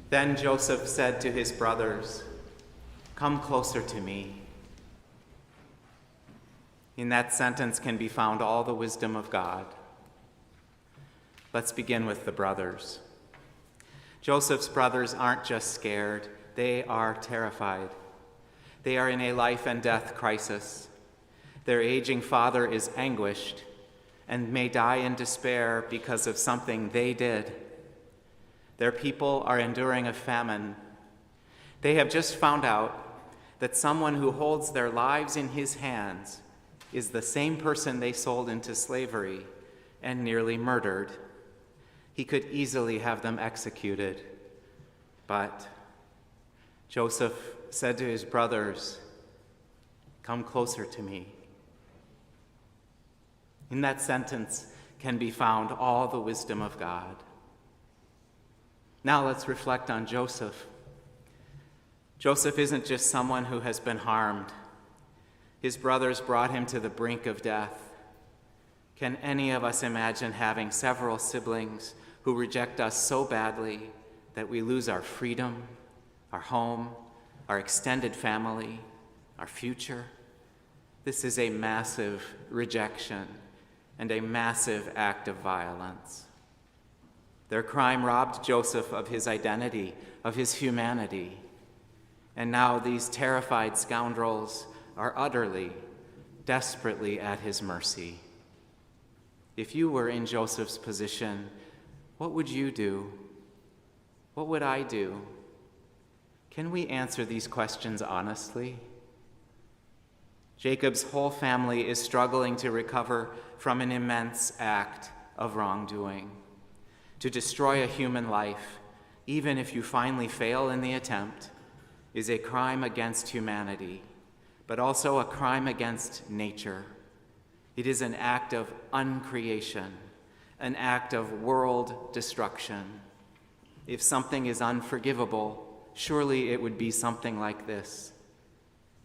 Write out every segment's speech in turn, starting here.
Then Joseph said to his brothers, "Come closer to me." In that sentence can be found all the wisdom of God. Let's begin with the brothers. Joseph's brothers aren't just scared, they are terrified. They are in a life and death crisis. Their aging father is anguished and may die in despair because of something they did. Their people are enduring a famine. They have just found out that someone who holds their lives in his hands is the same person they sold into slavery and nearly murdered. He could easily have them executed. But Joseph said to his brothers, "Come closer to me." In that sentence can be found all the wisdom of God. Now let's reflect on Joseph. Joseph isn't just someone who has been harmed. His brothers brought him to the brink of death. Can any of us imagine having several siblings who reject us so badly that we lose our freedom, our home, our extended family, our future? This is a massive rejection and a massive act of violence. Their crime robbed Joseph of his identity, of his humanity. And now these terrified scoundrels are utterly, desperately at his mercy. If you were in Joseph's position, what would you do? What would I do? Can we answer these questions honestly? Jacob's whole family is struggling to recover from an immense act of wrongdoing. To destroy a human life, even if you finally fail in the attempt, is a crime against humanity, but also a crime against nature. It is an act of uncreation, an act of world destruction. If something is unforgivable, surely it would be something like this.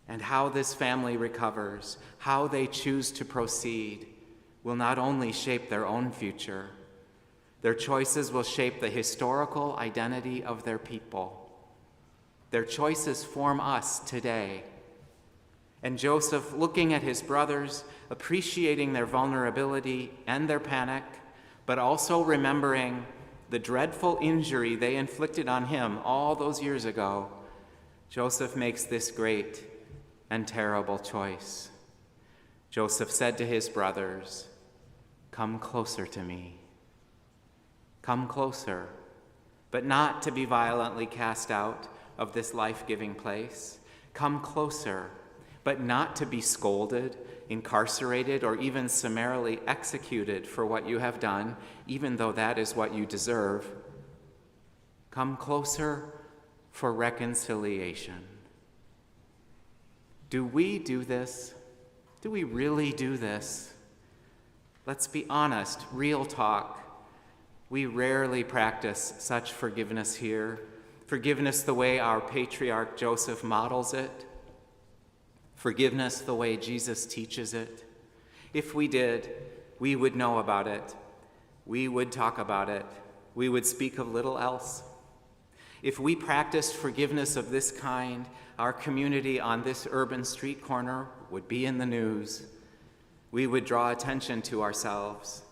And how this family recovers, how they choose to proceed, will not only shape their own future, their choices will shape the historical identity of their people. Their choices form us today. And Joseph, looking at his brothers, appreciating their vulnerability and their panic, but also remembering the dreadful injury they inflicted on him all those years ago, Joseph makes this great and terrible choice. Joseph said to his brothers, "Come closer to me." Come closer, but not to be violently cast out of this life-giving place. Come closer, but not to be scolded, incarcerated, or even summarily executed for what you have done, even though that is what you deserve. Come closer for reconciliation. Do we do this? Do we really do this? Let's be honest, real talk. We rarely practice such forgiveness here. Forgiveness the way our patriarch Joseph models it. Forgiveness the way Jesus teaches it. If we did, we would know about it. We would talk about it. We would speak of little else. If we practiced forgiveness of this kind, our community on this urban street corner would be in the news. We would draw attention to ourselves.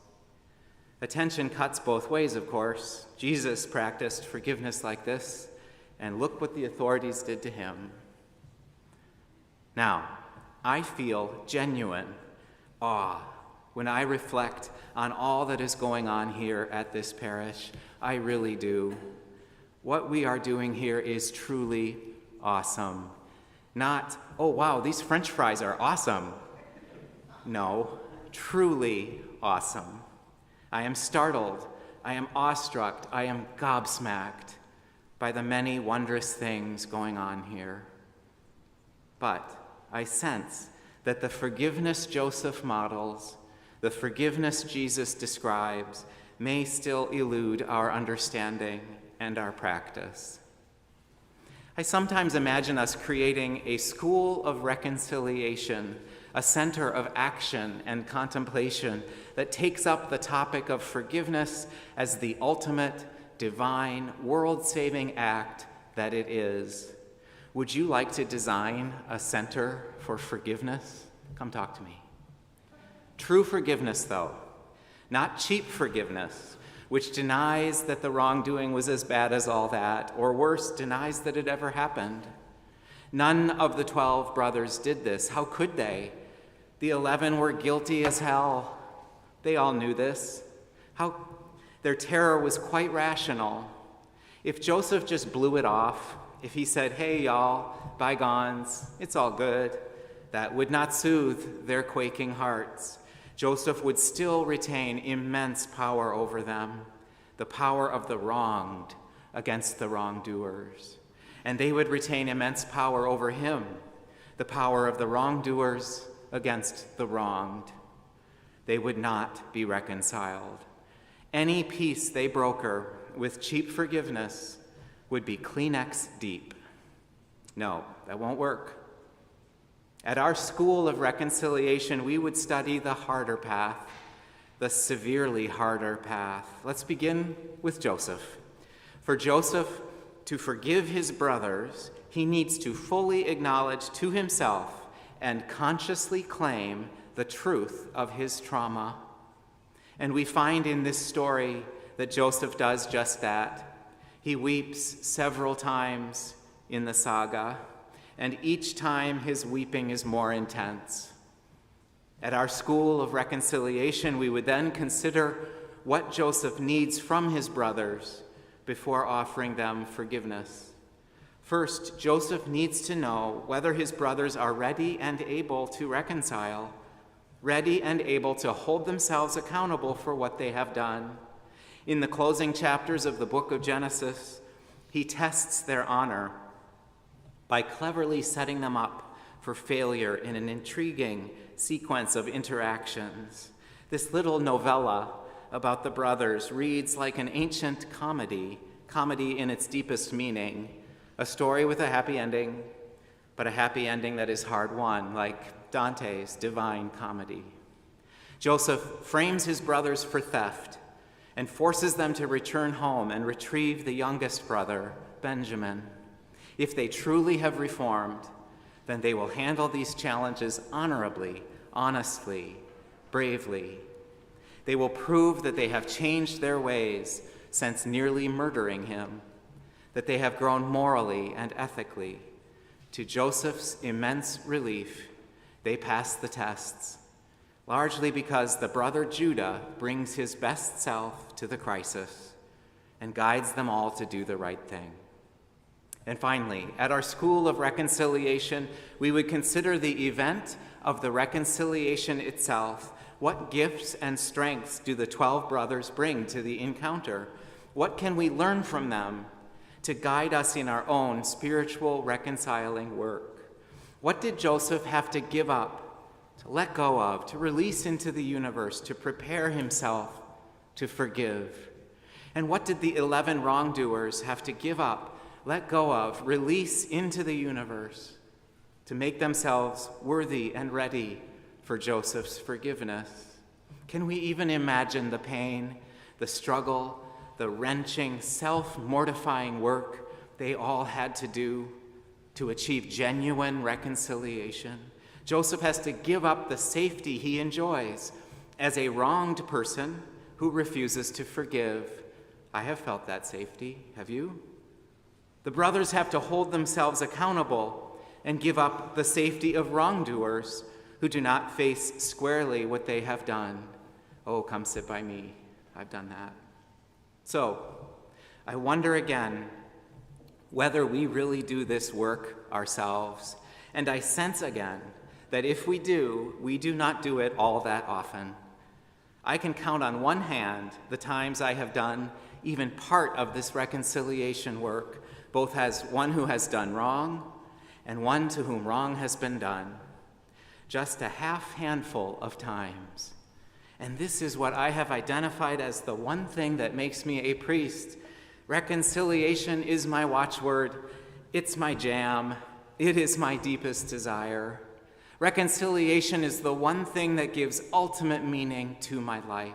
Attention cuts both ways, of course. Jesus practiced forgiveness like this, and look what the authorities did to him. Now, I feel genuine awe when I reflect on all that is going on here at this parish. I really do. What we are doing here is truly awesome. Not, "Oh wow, these French fries are awesome." No, truly awesome. I am startled, I am awestruck, I am gobsmacked by the many wondrous things going on here. But I sense that the forgiveness Joseph models, the forgiveness Jesus describes, may still elude our understanding and our practice. I sometimes imagine us creating a school of reconciliation, a center of action and contemplation that takes up the topic of forgiveness as the ultimate divine, world-saving act that it is. Would you like to design a center for forgiveness? Come talk to me. True forgiveness, though, not cheap forgiveness, which denies that the wrongdoing was as bad as all that, or worse, denies that it ever happened. None of the 12 brothers did this. How could they? The 11 were guilty as hell. They all knew this. Their terror was quite rational. If Joseph just blew it off, if he said, "Hey, y'all, bygones, it's all good," that would not soothe their quaking hearts. Joseph would still retain immense power over them, the power of the wronged against the wrongdoers. And they would retain immense power over him, the power of the wrongdoers against the wronged. They would not be reconciled. Any peace they broker with cheap forgiveness would be Kleenex deep. No, that won't work. At our school of reconciliation, we would study the harder path, the severely harder path. Let's begin with Joseph. For Joseph to forgive his brothers, he needs to fully acknowledge to himself and consciously claim the truth of his trauma. And we find in this story that Joseph does just that. He weeps several times in the saga, and each time his weeping is more intense. At our school of reconciliation, we would then consider what Joseph needs from his brothers before offering them forgiveness. First, Joseph needs to know whether his brothers are ready and able to reconcile, ready and able to hold themselves accountable for what they have done. In the closing chapters of the book of Genesis, he tests their honor by cleverly setting them up for failure in an intriguing sequence of interactions. This little novella about the brothers reads like an ancient comedy in its deepest meaning, a story with a happy ending, but a happy ending that is hard-won, like Dante's Divine Comedy. Joseph frames his brothers for theft and forces them to return home and retrieve the youngest brother, Benjamin. If they truly have reformed, then they will handle these challenges honorably, honestly, bravely. They will prove that they have changed their ways since nearly murdering him, that they have grown morally and ethically. To Joseph's immense relief, they pass the tests, largely because the brother Judah brings his best self to the crisis and guides them all to do the right thing. And finally, at our school of reconciliation, we would consider the event of the reconciliation itself. What gifts and strengths do the 12 brothers bring to the encounter? What can we learn from them to guide us in our own spiritual reconciling work? What did Joseph have to give up, to let go of, to release into the universe, to prepare himself to forgive? And what did the 11 wrongdoers have to give up, let go of, release into the universe to make themselves worthy and ready for Joseph's forgiveness? Can we even imagine the pain, the struggle, the wrenching, self-mortifying work they all had to do to achieve genuine reconciliation? Joseph has to give up the safety he enjoys as a wronged person who refuses to forgive. I have felt that safety. Have you? The brothers have to hold themselves accountable and give up the safety of wrongdoers who do not face squarely what they have done. Oh, come sit by me. I've done that. So, I wonder again whether we really do this work ourselves. And I sense again that if we do not do it all that often. I can count on one hand the times I have done even part of this reconciliation work, both as one who has done wrong and one to whom wrong has been done. Just a half handful of times. And this is what I have identified as the one thing that makes me a priest. Reconciliation is my watchword. It's my jam. It is my deepest desire. Reconciliation is the one thing that gives ultimate meaning to my life.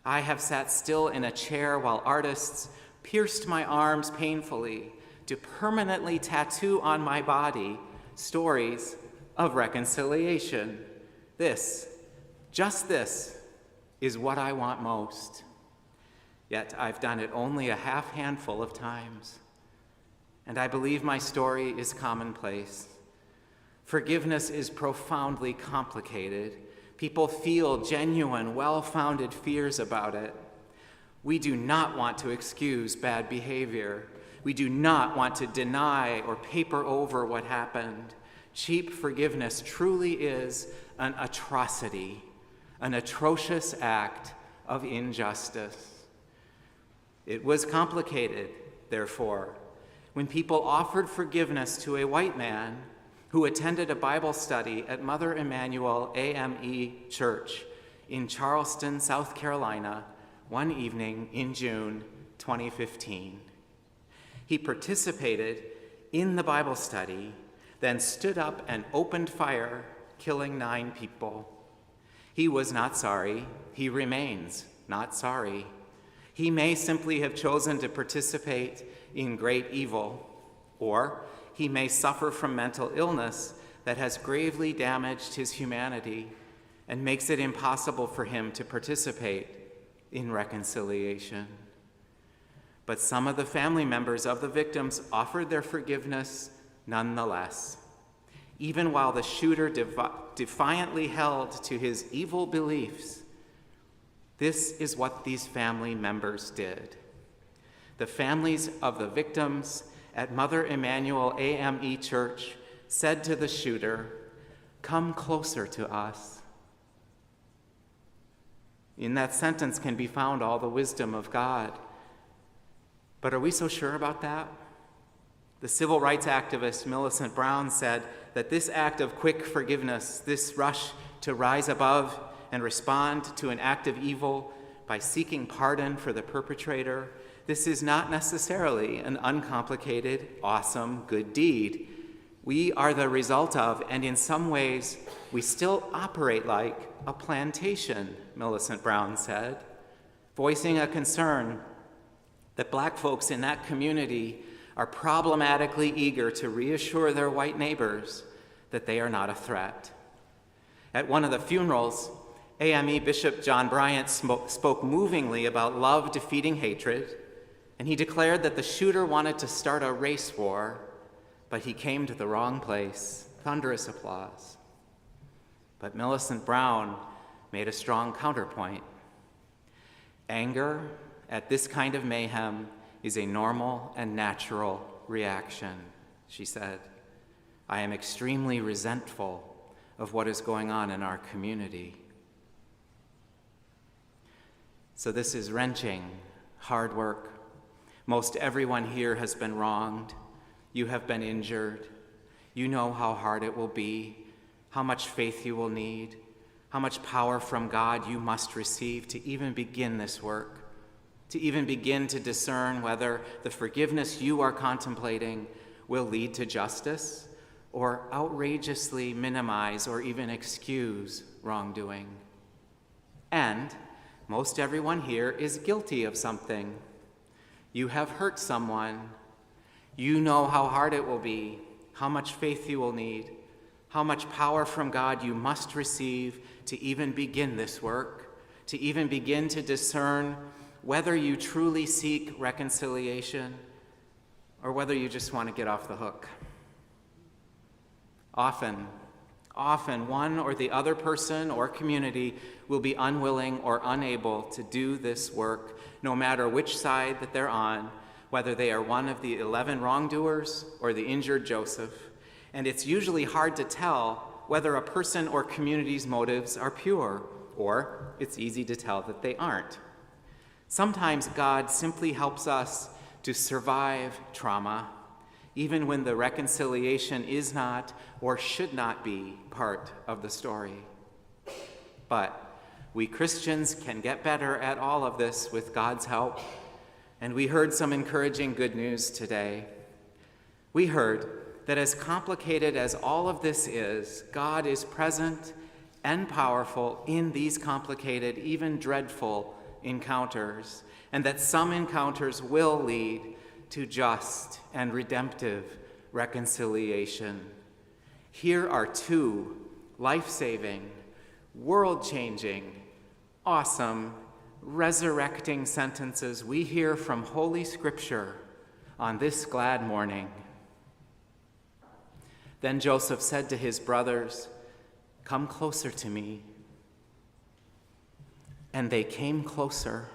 I have sat still in a chair while artists pierced my arms painfully to permanently tattoo on my body stories of reconciliation. This, just this, is what I want most. Yet I've done it only a half handful of times, and I believe my story is commonplace. Forgiveness is profoundly complicated. People feel genuine, well-founded fears about it. We do not want to excuse bad behavior. We do not want to deny or paper over what happened. Cheap forgiveness truly is an atrocity, an atrocious act of injustice. It was complicated, therefore, when people offered forgiveness to a white man who attended a Bible study at Mother Emanuel AME Church in Charleston, South Carolina, one evening in June 2015. He participated in the Bible study, then stood up and opened fire, killing 9 people. He was not sorry. He remains not sorry. He may simply have chosen to participate in great evil, or he may suffer from mental illness that has gravely damaged his humanity and makes it impossible for him to participate in reconciliation. But some of the family members of the victims offered their forgiveness nonetheless, even while the shooter defiantly held to his evil beliefs. This is what these family members did. The families of the victims at Mother Emanuel AME Church said to the shooter, "Come closer to us." In that sentence can be found all the wisdom of God. But are we so sure about that? The civil rights activist Millicent Brown said that this act of quick forgiveness, this rush to rise above and respond to an act of evil by seeking pardon for the perpetrator, this is not necessarily an uncomplicated, awesome, good deed. We are the result of, and in some ways, we still operate like a plantation, Millicent Brown said, voicing a concern that Black folks in that community are problematically eager to reassure their white neighbors that they are not a threat. At one of the funerals, AME Bishop John Bryant spoke movingly about love defeating hatred, and he declared that the shooter wanted to start a race war, but he came to the wrong place. Thunderous applause. But Millicent Brown made a strong counterpoint. Anger at this kind of mayhem is a normal and natural reaction, she said. I am extremely resentful of what is going on in our community. So this is wrenching, hard work. Most everyone here has been wronged. You have been injured. You know how hard it will be, how much faith you will need, how much power from God you must receive to even begin this work, to even begin to discern whether the forgiveness you are contemplating will lead to justice or outrageously minimize or even excuse wrongdoing. And most everyone here is guilty of something. You have hurt someone. You know how hard it will be, how much faith you will need, how much power from God you must receive to even begin this work, to even begin to discern whether you truly seek reconciliation or whether you just want to get off the hook. Often one or the other person or community will be unwilling or unable to do this work, no matter which side that they're on, whether they are one of the 11 wrongdoers or the injured Joseph. And it's usually hard to tell whether a person or community's motives are pure, or it's easy to tell that they aren't. Sometimes God simply helps us to survive trauma, even when the reconciliation is not or should not be part of the story. But we Christians can get better at all of this with God's help, and we heard some encouraging good news today. We heard that as complicated as all of this is, God is present and powerful in these complicated, even dreadful encounters, and that some encounters will lead to just and redemptive reconciliation. Here are two life-saving, world-changing, awesome, resurrecting sentences we hear from Holy Scripture on this glad morning. Then Joseph said to his brothers, "Come closer to me." And they came closer.